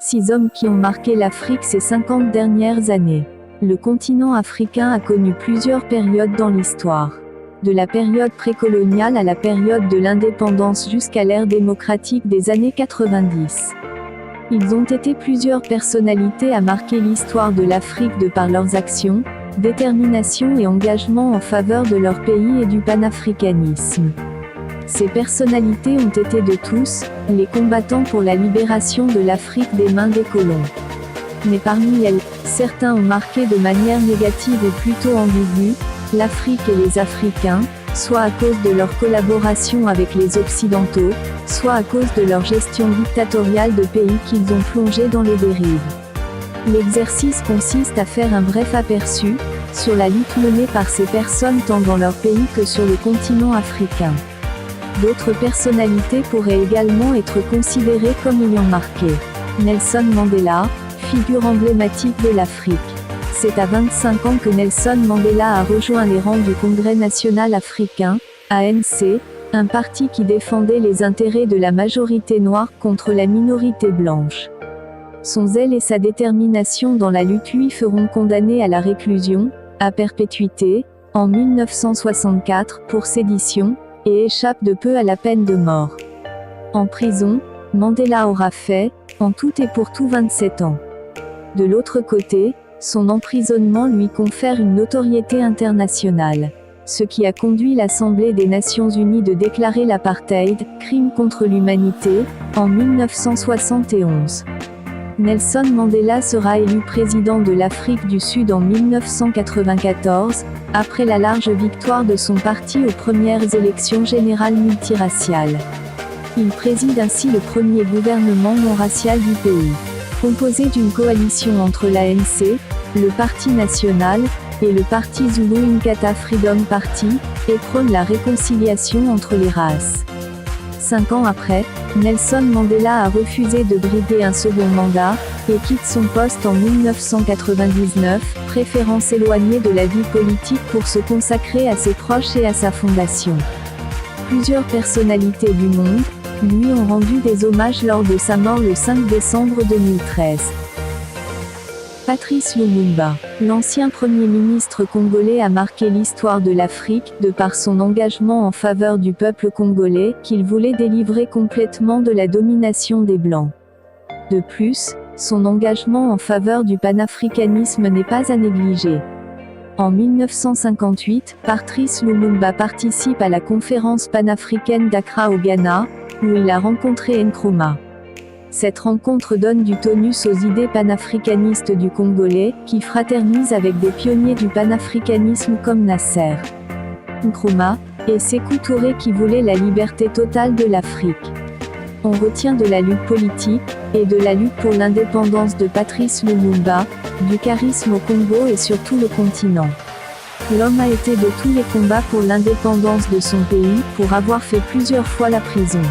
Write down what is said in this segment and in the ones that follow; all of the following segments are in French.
6 hommes qui ont marqué l'Afrique ces 50 dernières années. Le continent africain a connu plusieurs périodes dans l'histoire. De la période précoloniale à la période de l'indépendance jusqu'à l'ère démocratique des années 90. Ils ont été plusieurs personnalités à marquer l'histoire de l'Afrique de par leurs actions, détermination et engagement en faveur de leur pays et du panafricanisme. Ces personnalités ont été de tous, les combattants pour la libération de l'Afrique des mains des colons. Mais parmi elles, certains ont marqué de manière négative et plutôt ambiguë, l'Afrique et les Africains, soit à cause de leur collaboration avec les Occidentaux, soit à cause de leur gestion dictatoriale de pays qu'ils ont plongés dans les dérives. L'exercice consiste à faire un bref aperçu, sur la lutte menée par ces personnes tant dans leur pays que sur le continent africain. D'autres personnalités pourraient également être considérées comme ayant marqué. Nelson Mandela, figure emblématique de l'Afrique. C'est à 25 ans que Nelson Mandela a rejoint les rangs du Congrès national africain, ANC, un parti qui défendait les intérêts de la majorité noire contre la minorité blanche. Son zèle et sa détermination dans la lutte lui feront condamner à la réclusion, à perpétuité, en 1964 pour sédition, et échappe de peu à la peine de mort. En prison, Mandela aura fait, en tout et pour tout 27 ans. De l'autre côté, son emprisonnement lui confère une notoriété internationale. Ce qui a conduit l'Assemblée des Nations Unies de déclarer l'apartheid, crime contre l'humanité, en 1971. Nelson Mandela sera élu président de l'Afrique du Sud en 1994, après la large victoire de son parti aux premières élections générales multiraciales. Il préside ainsi le premier gouvernement non-racial du pays. Composé d'une coalition entre l'ANC, le Parti national, et le Parti Zulu Inkatha Freedom Party, et prône la réconciliation entre les races. 5 ans après, Nelson Mandela a refusé de briguer un second mandat, et quitte son poste en 1999, préférant s'éloigner de la vie politique pour se consacrer à ses proches et à sa fondation. Plusieurs personnalités du monde, lui ont rendu des hommages lors de sa mort le 5 décembre 2013. Patrice Lumumba, l'ancien Premier ministre congolais a marqué l'histoire de l'Afrique, de par son engagement en faveur du peuple congolais, qu'il voulait délivrer complètement de la domination des Blancs. De plus, son engagement en faveur du panafricanisme n'est pas à négliger. En 1958, Patrice Lumumba participe à la conférence panafricaine d'Accra au Ghana, où il a rencontré Nkrumah. Cette rencontre donne du tonus aux idées panafricanistes du Congolais, qui fraternise avec des pionniers du panafricanisme comme Nasser Nkrumah, et Sékou Touré qui voulaient la liberté totale de l'Afrique. On retient de la lutte politique, et de la lutte pour l'indépendance de Patrice Lumumba, du charisme au Congo et sur tout le continent. L'homme a été de tous les combats pour l'indépendance de son pays, pour avoir fait plusieurs fois la prison.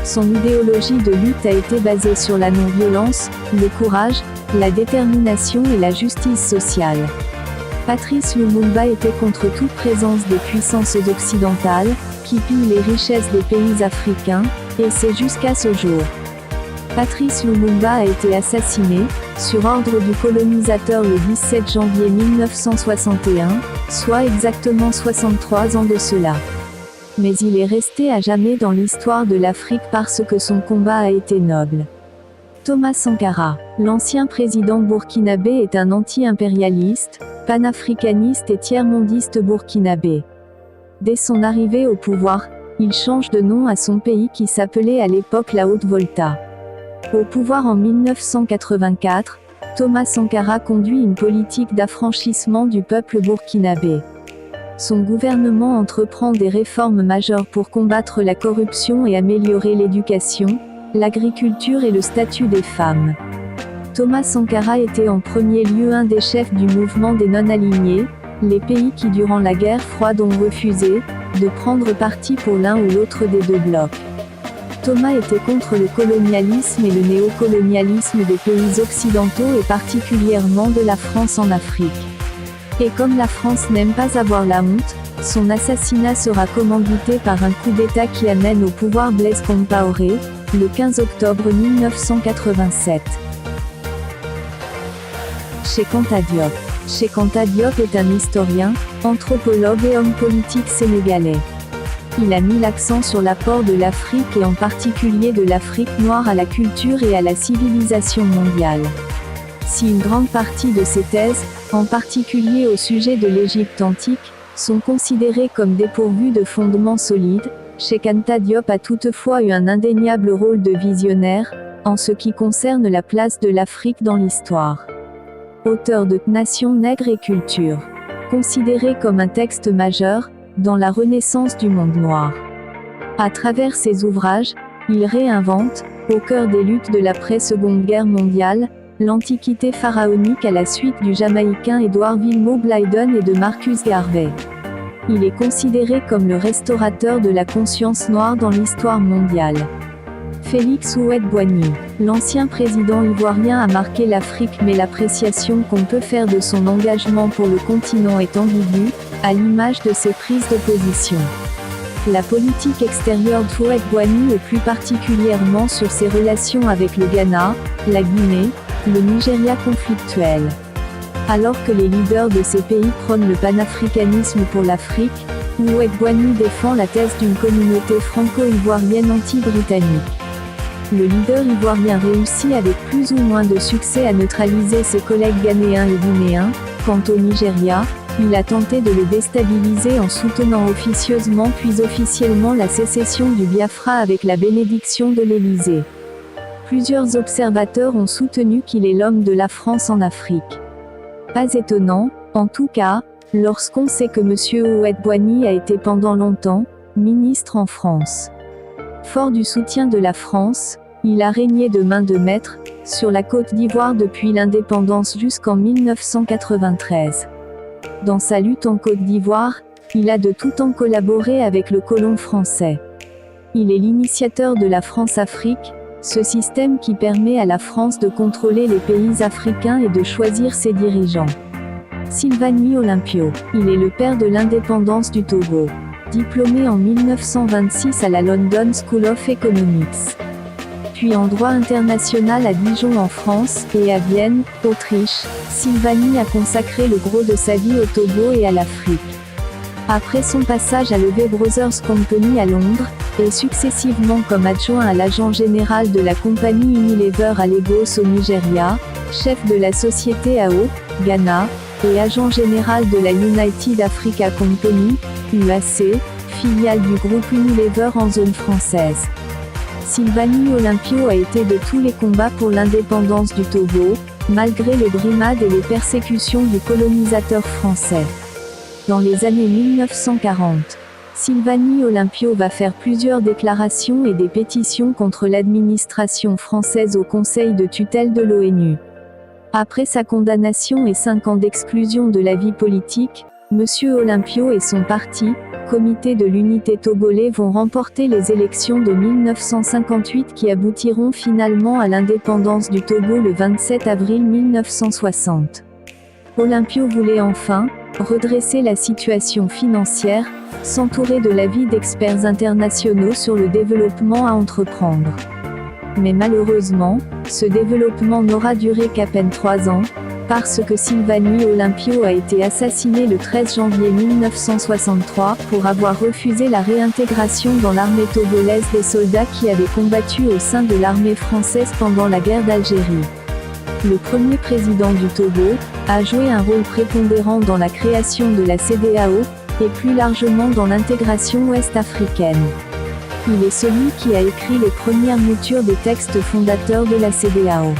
Son idéologie de lutte a été basée sur la non-violence, le courage, la détermination et la justice sociale. Patrice Lumumba était contre toute présence des puissances occidentales, qui pillent les richesses des pays africains, et c'est jusqu'à ce jour. Patrice Lumumba a été assassiné, sur ordre du colonisateur le 17 janvier 1961, soit exactement 63 ans de cela. Mais il est resté à jamais dans l'histoire de l'Afrique parce que son combat a été noble. Thomas Sankara, l'ancien président burkinabé est un anti-impérialiste, panafricaniste et tiers-mondiste burkinabé. Dès son arrivée au pouvoir, il change de nom à son pays qui s'appelait à l'époque la Haute-Volta. Au pouvoir en 1984, Thomas Sankara conduit une politique d'affranchissement du peuple burkinabé. Son gouvernement entreprend des réformes majeures pour combattre la corruption et améliorer l'éducation, l'agriculture et le statut des femmes. Thomas Sankara était en premier lieu un des chefs du mouvement des non-alignés, les pays qui durant la guerre froide ont refusé de prendre parti pour l'un ou l'autre des deux blocs. Thomas était contre le colonialisme et le néocolonialisme des pays occidentaux et particulièrement de la France en Afrique. Et comme la France n'aime pas avoir la honte, son assassinat sera commandité par un coup d'État qui amène au pouvoir Blaise Compaoré, le 15 octobre 1987. Cheikh Anta Diop. Cheikh Anta Diop est un historien, anthropologue et homme politique sénégalais. Il a mis l'accent sur l'apport de l'Afrique et en particulier de l'Afrique noire à la culture et à la civilisation mondiale. Si une grande partie de ses thèses, en particulier au sujet de l'Égypte antique, sont considérées comme dépourvues de fondements solides, Cheikh Anta Diop a toutefois eu un indéniable rôle de visionnaire, en ce qui concerne la place de l'Afrique dans l'histoire. Auteur de Nation nègre et culture. Considéré comme un texte majeur, dans la renaissance du monde noir. À travers ses ouvrages, il réinvente, au cœur des luttes de l'après-Seconde Guerre mondiale, l'Antiquité pharaonique à la suite du Jamaïcain Edward Vilmo Blyden et de Marcus Garvey. Il est considéré comme le restaurateur de la conscience noire dans l'histoire mondiale. Félix Houphouët-Boigny. L'ancien président ivoirien a marqué l'Afrique, mais l'appréciation qu'on peut faire de son engagement pour le continent est ambiguë, à l'image de ses prises de position. La politique extérieure d'Houphouët-Boigny et plus particulièrement sur ses relations avec le Ghana, la Guinée, le Nigeria conflictuel. Alors que les leaders de ces pays prônent le panafricanisme pour l'Afrique, Houphouët-Boigny défend la thèse d'une communauté franco-ivoirienne anti-britannique. Le leader ivoirien réussit avec plus ou moins de succès à neutraliser ses collègues ghanéens et guinéens. Quant au Nigeria, il a tenté de le déstabiliser en soutenant officieusement puis officiellement la sécession du Biafra avec la bénédiction de l'Élysée. Plusieurs observateurs ont soutenu qu'il est l'homme de la France en Afrique. Pas étonnant, en tout cas, lorsqu'on sait que M. Houphouët-Boigny a été pendant longtemps, ministre en France. Fort du soutien de la France, il a régné de main de maître, sur la Côte d'Ivoire depuis l'indépendance jusqu'en 1993. Dans sa lutte en Côte d'Ivoire, il a de tout temps collaboré avec le colon français. Il est l'initiateur de la France-Afrique, ce système qui permet à la France de contrôler les pays africains et de choisir ses dirigeants. Sylvanie Olympio. Il est le père de l'indépendance du Togo. Diplômé en 1926 à la London School of Economics. Puis en droit international à Dijon en France, et à Vienne, Autriche, Sylvanie a consacré le gros de sa vie au Togo et à l'Afrique. Après son passage à Lever Brothers Company à Londres, et successivement comme adjoint à l'agent général de la compagnie Unilever à Lagos au Nigeria, chef de la société AO, Ghana, et agent général de la United Africa Company, UAC, filiale du groupe Unilever en zone française. Sylvanie Olympio a été de tous les combats pour l'indépendance du Togo, malgré les brimades et les persécutions du colonisateur français. Dans les années 1940, Sylvanie Olympio va faire plusieurs déclarations et des pétitions contre l'administration française au Conseil de tutelle de l'ONU. Après sa condamnation et 5 ans d'exclusion de la vie politique, M. Olympio et son parti, Comité de l'unité togolais, vont remporter les élections de 1958 qui aboutiront finalement à l'indépendance du Togo le 27 avril 1960. Olympio voulait enfin redresser la situation financière, s'entourer de l'avis d'experts internationaux sur le développement à entreprendre. Mais malheureusement, ce développement n'aura duré qu'à peine 3 ans, parce que Sylvanie Olympio a été assassinée le 13 janvier 1963 pour avoir refusé la réintégration dans l'armée togolaise des soldats qui avaient combattu au sein de l'armée française pendant la guerre d'Algérie. Le premier président du Togo a joué un rôle prépondérant dans la création de la CEDEAO, et plus largement dans l'intégration ouest-africaine. Il est celui qui a écrit les premières moutures des textes fondateurs de la CEDEAO.